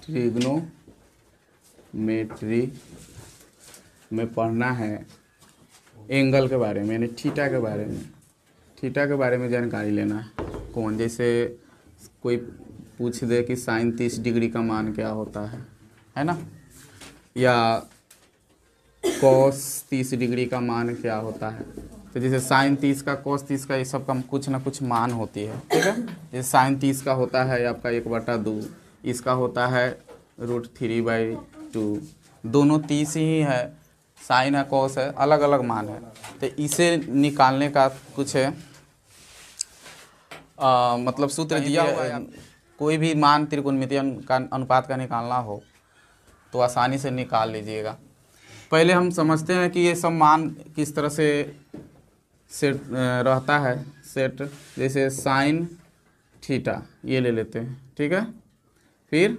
Trigonometry में पढ़ना है एंगल के बारे में, यानी थीटा के बारे में, थीटा के बारे में जानकारी लेना है। कौन जैसे कोई पूछ दे कि साइन 30 डिग्री का मान क्या होता है ना, या कॉस 30 डिग्री का मान क्या होता है। तो जैसे साइन 30 का, कॉस 30 का, ये सब का कुछ ना कुछ मान होती है, ठीक है। जैसे साइन 30 का होता है आपका 1/2, इसका होता है √3/2, दोनों 30 ही है, साइन है कॉस है, अलग अलग मान है। तो इसे निकालने का कुछ है मतलब सूत्र दिया हुआ है। कोई भी मान त्रिकोणमितीय का अनुपात का निकालना हो तो आसानी से निकाल लीजिएगा। पहले हम समझते हैं कि ये सब मान किस तरह से सेट रहता है सेट। जैसे साइन थीटा ये ले लेते हैं, ठीक है, फिर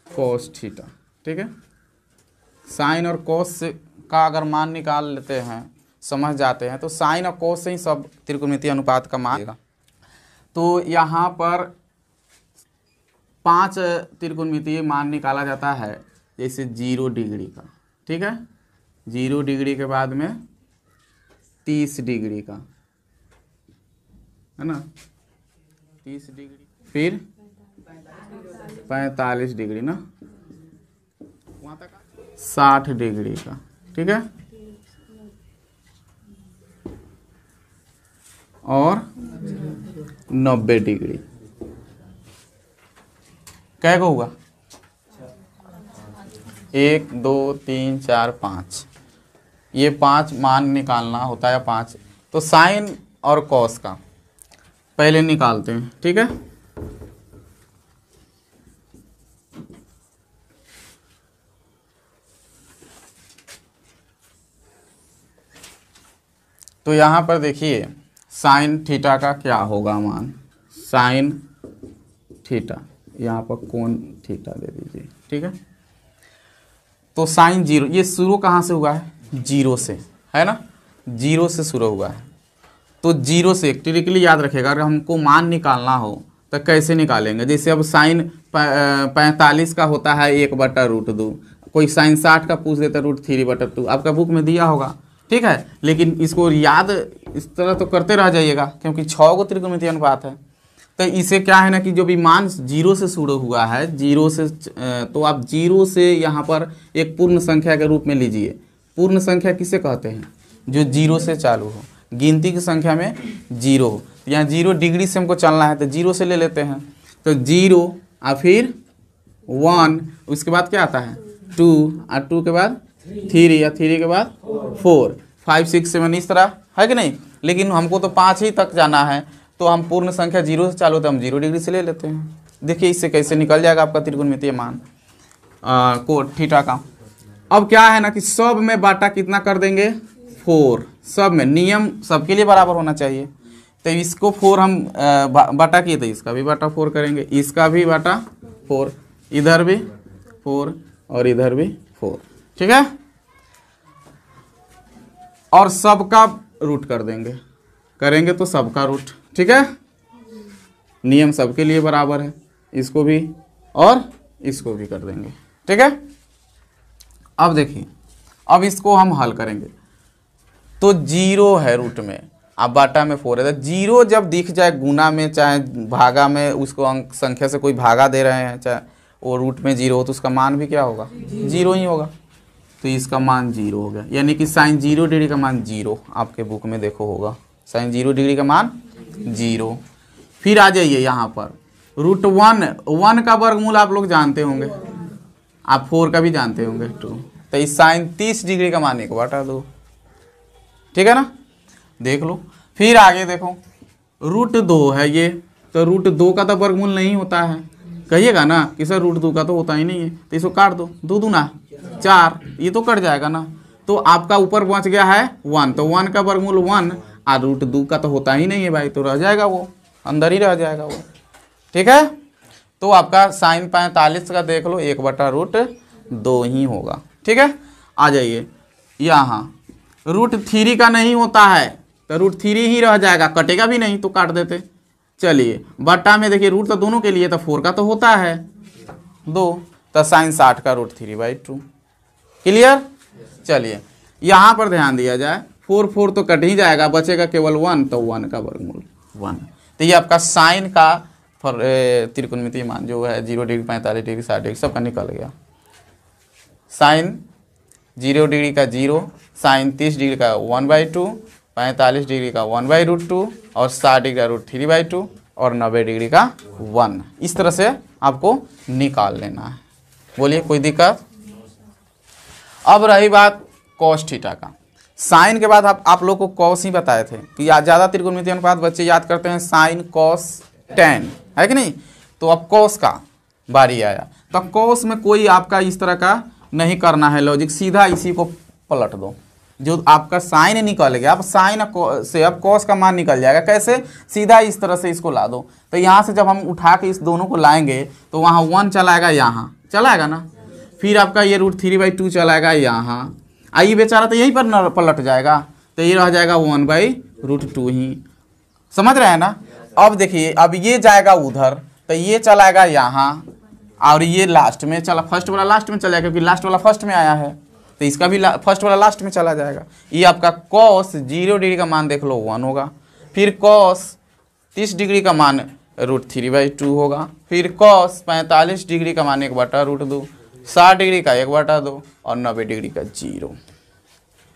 कॉस थीटा, ठीक है। साइन और कॉस का अगर मान निकाल लेते हैं, समझ जाते हैं, तो साइन और कॉस से ही सब त्रिकोणमितीय अनुपात का मान आएगा। तो यहाँ पर 5 त्रिकोणमितीय मान निकाला जाता है। जैसे 0 डिग्री का, ठीक है, 0 डिग्री के बाद में 30 डिग्री का, है ना, 30 डिग्री, फिर 45 डिग्री ना, वहाँ तक 60 डिग्री का, ठीक है, और 90 डिग्री। क्या होगा? 1 2 3 4 5, ये 5 मान निकालना होता है, 5। तो साइन और कॉस का पहले निकालते हैं, ठीक है। तो यहाँ पर देखिए साइन थीटा का क्या होगा मान, साइन थीटा, यहाँ पर कोण थीटा दे दीजिए, ठीक है। तो साइन 0, ये शुरू कहाँ से हुआ है? 0 से, है ना, 0 से शुरू हुआ है। तो 0 से ट्रिकली याद रखेगा, अगर हमको मान निकालना हो तो कैसे निकालेंगे। जैसे अब साइन 45 का होता है 1/√2, कोई साइन 60 का पूछ देता √3/2, आपका बुक में दिया होगा, ठीक है। लेकिन इसको याद इस तरह तो करते रह जाइएगा, क्योंकि 6 गो त्रिकोणमितीय अनुपात है। तो इसे क्या है ना कि जो भी मान 0 से शुरू हुआ है, 0 से, तो आप 0 से यहाँ पर एक पूर्ण संख्या के रूप में लीजिए। पूर्ण संख्या किसे कहते हैं? जो 0 से चालू हो, गिनती की संख्या में 0 हो। यहाँ 0 डिग्री से हमको चलना है तो 0 से ले लेते हैं। तो 0 और फिर 1, उसके बाद क्या आता है 2, और 2 के बाद 3, या 3 के बाद 4, 5 6 7, इस तरह है कि नहीं। लेकिन हमको तो 5 ही तक जाना है, तो हम पूर्ण संख्या 0 से चालू होता है, हम 0 डिग्री से ले लेते हैं। देखिए इससे कैसे निकल जाएगा आपका त्रिकोणमितीय मान को थीटा का। अब क्या है ना कि सब में बाटा कितना कर देंगे? 4, सब में, नियम सबके लिए बराबर होना चाहिए। तो इसको 4 हम बाटा किए, तो इसका भी बाटा 4 करेंगे, इसका भी बाटा 4, इधर भी 4 और इधर भी 4, ठीक है। और सबका रूट कर देंगे, करेंगे तो सबका रूट, ठीक है। नियम सबके लिए बराबर है, इसको भी और इसको भी कर देंगे, ठीक है। अब देखिए, अब इसको हम हल करेंगे। तो 0 है रूट में, अब बाटा में 4 है। तो 0 जब दिख जाए गुना में चाहे भागा में, उसको अंक संख्या से कोई भागा दे रहे हैं, चाहे वो रूट में 0 हो, तो उसका मान भी क्या होगा? 0 ही होगा। तो इसका मान 0 हो गया, यानी कि साइन 0 डिग्री का मान 0, आपके बुक में देखो होगा, साइन 0 डिग्री का मान 0। फिर आ जाइए यहाँ पर √1 का वर्गमूल आप लोग जानते होंगे, आप 4 का भी जानते होंगे 2। तो इस साइन 30 डिग्री का मान 1/2, ठीक है ना, देख लो। फिर आगे देखो √2 है ये, तो √2 का तो वर्गमूल नहीं होता है, कहिएगा ना कि सर √2 का तो होता ही नहीं है। तो इसको काट दो, 2 दूना 4, ये तो कट जाएगा ना। तो आपका ऊपर बच गया है 1, तो 1 का वर्गमूल 1, और √2 का तो होता ही नहीं है भाई, तो रह जाएगा वो, अंदर ही रह जाएगा वो, ठीक है। तो आपका साइन 45 का देख लो 1/√2 ही होगा, ठीक है। आ जाइए यहाँ √3 का नहीं होता है, तो √3 ही रह जाएगा, कटेगा भी नहीं, तो काट देते। चलिए बट्टा में देखिए रूट तो दोनों के लिए, तो 4 का तो होता है, 2, तो साइन 60 का √3/2। क्लियर। चलिए यहाँ पर ध्यान दिया जाए, 4 तो कट ही जाएगा, बचेगा केवल 1, तो 1 का वर्गमूल 1। तो ये आपका साइन का त्रिकोणमितीय मान जो है 0 डिग्री, 45 डिग्री, 60 डिग्री सबका निकल गया। साइन 0 डिग्री का 0, साइन 30 डिग्री का 1/2, 45 डिग्री का 1/√2 और 60 डिग्री का √3/2 और 90 डिग्री का 1। इस तरह से आपको निकाल लेना है। बोलिए कोई दिक्कत। अब रही बात कॉस थीटा का। साइन के बाद आप लोग को कॉस ही बताए थे कि ज़्यादा त्रिकोणमितीय अनुपात बच्चे याद करते हैं साइन कॉस टेन, है कि नहीं। तो अब कॉस का बारी आया, तो कॉस में कोई आपका इस तरह का नहीं करना है लॉजिक, सीधा इसी को पलट दो। जो आपका साइन निकल गया, अब साइन से अब कॉस का मान निकल जाएगा। कैसे? सीधा इस तरह से इसको ला दो। तो यहाँ से जब हम उठा के इस दोनों को लाएंगे तो वहाँ 1 चलाएगा, यहाँ चलाएगा ना, फिर आपका ये √3/2 चलाएगा यहाँ, आइए बेचारा तो यहीं पर पलट जाएगा, तो ये रह जाएगा 1/√2 ही। समझ रहे हैं ना। अब देखिए, अब ये जाएगा उधर, तो ये चलाएगा यहाँ और ये लास्ट में चला, फर्स्ट वाला लास्ट में चला जाएगा क्योंकि लास्ट वाला फर्स्ट में आया है, तो इसका भी फर्स्ट वाला लास्ट में चला जाएगा। ये आपका कॉस 0 डिग्री का मान देख लो 1 होगा, फिर कॉस 30 डिग्री का मान √3/2 होगा, फिर कॉस 45 डिग्री का मान 1/√2, 60 डिग्री का 1/2 और 90 डिग्री का 0।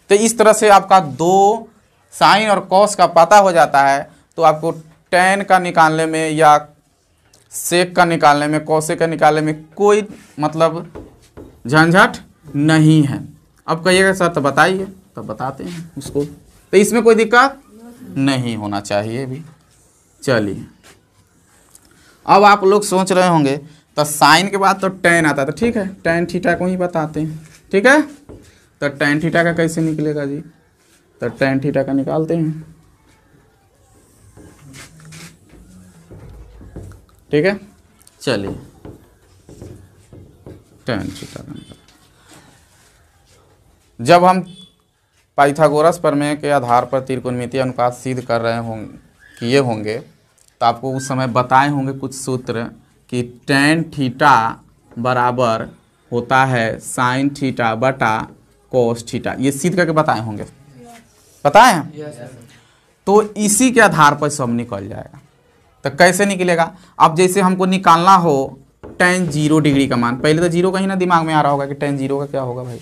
तो इस तरह से आपका 2 साइन और कॉस का पता हो जाता है, तो आपको टेन का निकालने में या सेक का निकालने में, कॉसेक का निकालने में कोई मतलब झंझट नहीं है। अब कहिएगा सर तो बताइए, तो बताते हैं उसको, तो इसमें कोई दिक्कत नहीं होना चाहिए भी। चलिए अब आप लोग सोच रहे होंगे तो साइन के बाद तो टेन आता है, तो ठीक है टेन थीटा को ही बताते हैं, ठीक है। तो टेन थीटा का कैसे निकलेगा जी, तो टेन थीटा का निकालते हैं, ठीक है। चलिए टेन थीटा का निकाल, जब हम पाइथागोरस प्रमेय के आधार पर त्रिकोणमितीय अनुपात सिद्ध कर रहे किए होंगे, तो आपको उस समय बताए होंगे कुछ सूत्र कि टेन थीटा बराबर होता है साइन थीटा बटा कोस थीटा, ये सिद्ध करके बताए होंगे, बताए हैं। तो इसी के आधार पर सब निकल जाएगा। तो कैसे निकलेगा, अब जैसे हमको निकालना हो टेन 0 डिग्री का मान, पहले तो 0 कहीं ना दिमाग में आ रहा होगा कि टेन 0 का क्या होगा भाई।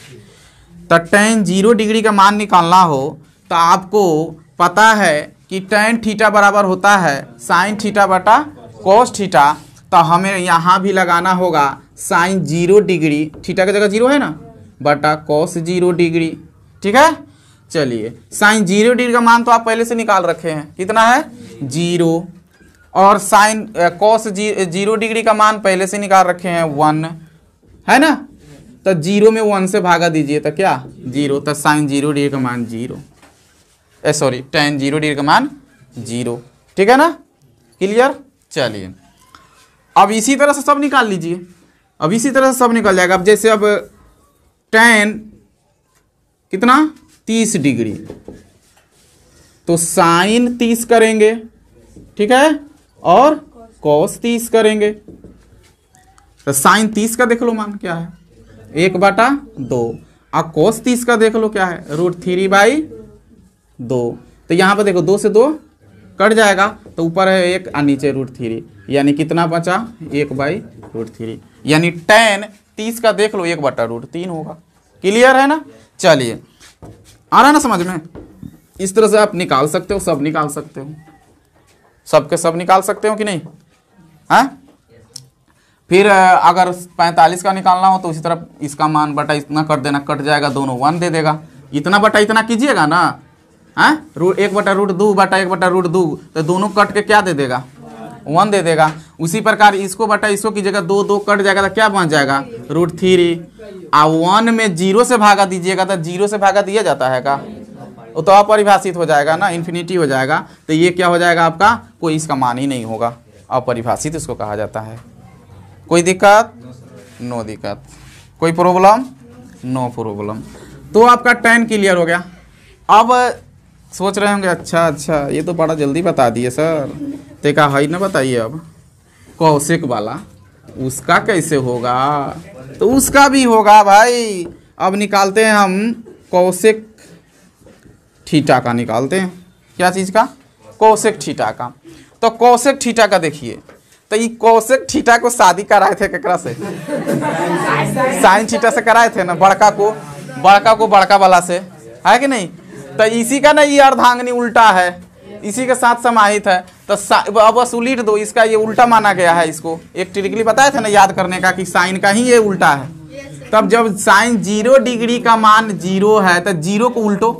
तो टेन 0 डिग्री का मान निकालना हो तो आपको पता है कि टेन थीटा बराबर होता है साइन थीटा बटा कोस थीटा, तो हमें यहाँ भी लगाना होगा साइन 0 डिग्री, थीटा की जगह 0 है ना, बटा कोस 0 डिग्री, ठीक है। चलिए साइन 0 डिग्री का मान तो आप पहले से निकाल रखे हैं, कितना है 0, और साइन कोस 0 डिग्री का मान पहले से निकाल रखे हैं 1, है ना। तो 0 में 1 से भागा दीजिए तो क्या 0, तो साइन 0 डिग्री का मान 0, सॉरी टेन 0 डिग्री का मान 0, ठीक है ना, क्लियर। चलिए अब इसी तरह से सब निकाल लीजिए, अब इसी तरह से सब निकल जाएगा। अब जैसे अब टेन कितना 30 डिग्री, तो साइन 30 करेंगे, ठीक है, और कॉस 30 करेंगे। तो साइन 30 का देख लो मान क्या है 1/2, और कॉस 30 का देख लो क्या है √3/2। तो यहाँ पर देखो 2 से 2 कट जाएगा, तो ऊपर है 1 और नीचे √3, यानी कितना बचा 1/√3, यानी टेन 30 का देख लो 1/√3 होगा। क्लियर है ना। चलिए आ रहा है ना समझ में। इस तरह से आप निकाल सकते हो, सब निकाल सकते हो, सबके सब निकाल सकते हो कि नहीं, हाँ। फिर अगर 45 का निकालना हो तो उसी तरह इसका मान बटा इतना कर देना, कट जाएगा, दोनों 1 दे देगा, इतना बटा इतना कीजिएगा ना, हाँ 1/√2 बटा 1/√2, तो दोनों कट के क्या दे देगा 1 दे देगा। उसी प्रकार इसको बटा इसको कीजिएगा, 2 कट जाएगा तो क्या बन जाएगा √3, और 1 में 0 से भागा दीजिएगा, तो 0 से भागा दिया जाता है का, वो तो अपरिभाषित हो जाएगा ना, इन्फिनिटी हो जाएगा, तो ये क्या हो जाएगा आपका, कोई इसका मान ही नहीं होगा, अपरिभाषित इसको कहा जाता है। कोई दिक्कत, नो दिक्कत, कोई प्रॉब्लम, नो प्रॉब्लम। तो आपका टेन क्लियर हो गया। अब सोच रहे होंगे अच्छा ये तो बड़ा जल्दी बता दिए सर, तो क्या है ना बताइए अब कौशिक वाला, उसका कैसे होगा? तो उसका भी होगा भाई। अब निकालते हैं हम कोसेक थीटा का, निकालते हैं क्या चीज़ का? कोसेक थीटा का। तो कोसेक थीटा का देखिए, तो ये कोसेक थीटा को शादी कराए थे केकरा से? साइन थीटा से कराए थे ना, बड़का को बड़का वाला से, है कि नहीं? तो इसी का ना ये अर्धांगिनी उल्टा है, इसी के साथ समाहित है। तो अब बस उलीट दो, इसका ये उल्टा माना गया है। इसको एक ट्रिकली बताया था ना याद करने का कि साइन का ही ये उल्टा है। तब जब साइन 0 डिग्री का मान 0 है तो 0 को उल्टो,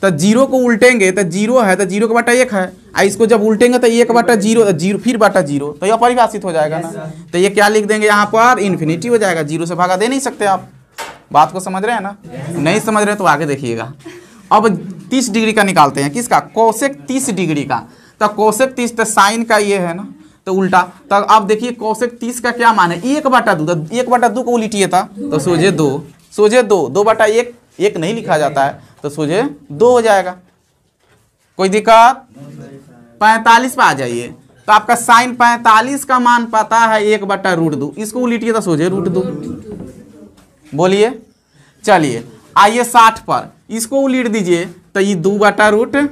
तो 0 को उल्टेंगे तो 0 है तो 0 का बटा 1 है। इसको जब उल्टेंगे तो 1 बटा 0 फिर बटा 0, तो यह परिभाषित हो जाएगा ना। तो ये क्या लिख देंगे यहाँ पर? इन्फिनिटी हो जाएगा। 0 से भागा दे नहीं सकते आप। बात को समझ रहे हैं ना? नहीं समझ रहे तो आगे देखिएगा। अब 30 डिग्री का निकालते हैं। किसका? कोसेक 30 डिग्री का। तो कोसेक 30 तो साइन का ये है ना, तो उल्टा। तो अब देखिए कोसेक 30 का क्या मान है? 1 बटा 2। तो 1 बटा 2 को उल्टिए था तो सोझे 2 2 बटा 1 नहीं लिखा जाता है, तो सोझे 2 हो जाएगा। कोई दिक्कत? 45 पे आ जाइए। तो आपका साइन 45 का मान पता है 1 बटा √2। इसको उल्टिए तो सोझे √2। बोलिए। चलिए आइए 60 पर, इसको उलीट दीजिए तो ये 2 बटा √3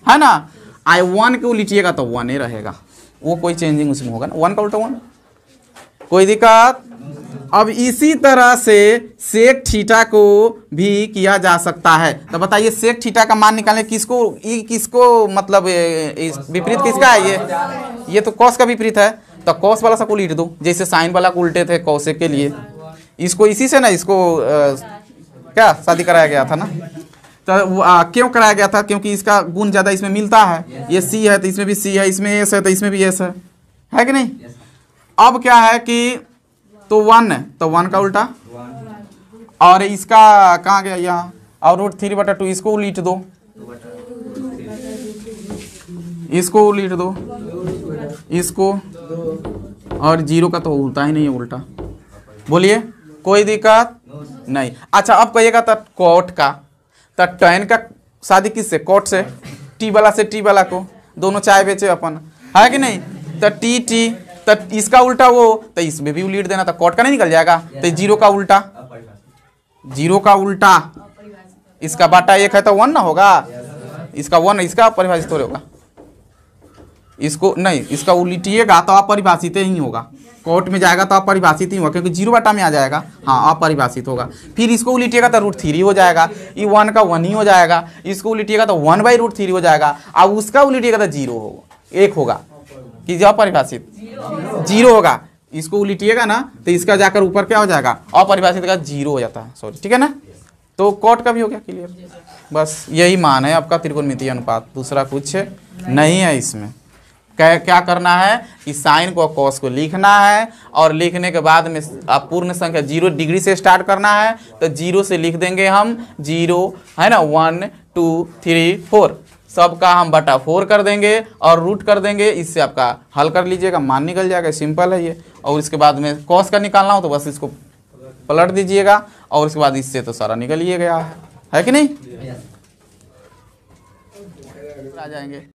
है ना। आई 1 को उलीटिएगा तो 1 ही रहेगा, वो कोई चेंजिंग उसमें होगा ना। 1 का उल्टा 1। कोई दिक्कत? अब इसी तरह से सेक थीटा को भी किया जा सकता है। तो बताइए सेक थीटा का मान निकालने किसको मतलब विपरीत किसका है? ये तो कॉस का विपरीत है, तो कॉस वाला सा को उलीट दो, जैसे साइन वाला को उल्टे थे कोसेक के लिए। इसको इसी से ना, इसको क्या शादी कराया गया था ना। तो क्यों कराया गया था? क्योंकि इसका गुण ज़्यादा इसमें मिलता है। ये सी है तो इसमें भी सी है, इसमें एस है तो इसमें भी एस है कि नहीं? अब क्या है कि तो 1 है तो 1 का उल्टा, और इसका कहाँ गया? यहाँ। और √3 बटा 2 इसको उलीट दो, इसको उलीट दो, इसको, और 0 का तो होता ही नहीं है उल्टा। बोलिए। कोई दिक्कत नहीं। अच्छा अब कहिएगा तो कोट का, तो tan का शादी किससे? कोट से। टी वाला से टी वाला को, दोनों चाय बेचे अपन, है कि नहीं? तो टी तो इसका उल्टा वो, तो इसमें भी उलीट देना, तो कोट का नहीं निकल जाएगा। तो 0 का उल्टा, 0 का उल्टा, इसका बटा 1 है तो 1 ना होगा। इसका 1, इसका परिभाषित हो होगा। इसको नहीं, इसका उल्टिएगा तो अपरिभाषित ही होगा। कोर्ट में जाएगा तो अपरिभाषित ही होगा, क्योंकि 0 बटा में आ जाएगा। हाँ अपरिभाषित होगा। फिर इसको उल्टिएगा तो √3 हो जाएगा, ये 1 का 1 ही हो जाएगा। इसको उल्टिएगा तो 1/√3 हो जाएगा। अब उसका उल्टिएगा तो 0 होगा, 1 होगा कि जो अपरिभाषित 0 होगा। इसको उल्टिएगा ना तो इसका जाकर ऊपर क्या हो जाएगा? अपरिभाषित का 0 हो जाता है, सॉरी, ठीक है ना। तो कोट का भी हो गया क्लियर। बस यही मान है आपका त्रिकोणमितीय अनुपात, दूसरा कुछ नहीं है इसमें। क्या करना है कि साइन को कॉस को लिखना है, और लिखने के बाद में आप पूर्ण संख्या 0 डिग्री से स्टार्ट करना है। तो 0 से लिख देंगे हम 0 है ना, 1 2 3 4 सबका हम बटा 4 कर देंगे और रूट कर देंगे। इससे आपका हल कर लीजिएगा, मान निकल जाएगा। सिंपल है ये। और इसके बाद में कॉस का निकालना हो तो बस इसको पलट दीजिएगा, और उसके बाद इससे तो सारा निकल ही गया है कि नहीं? आ जाएंगे।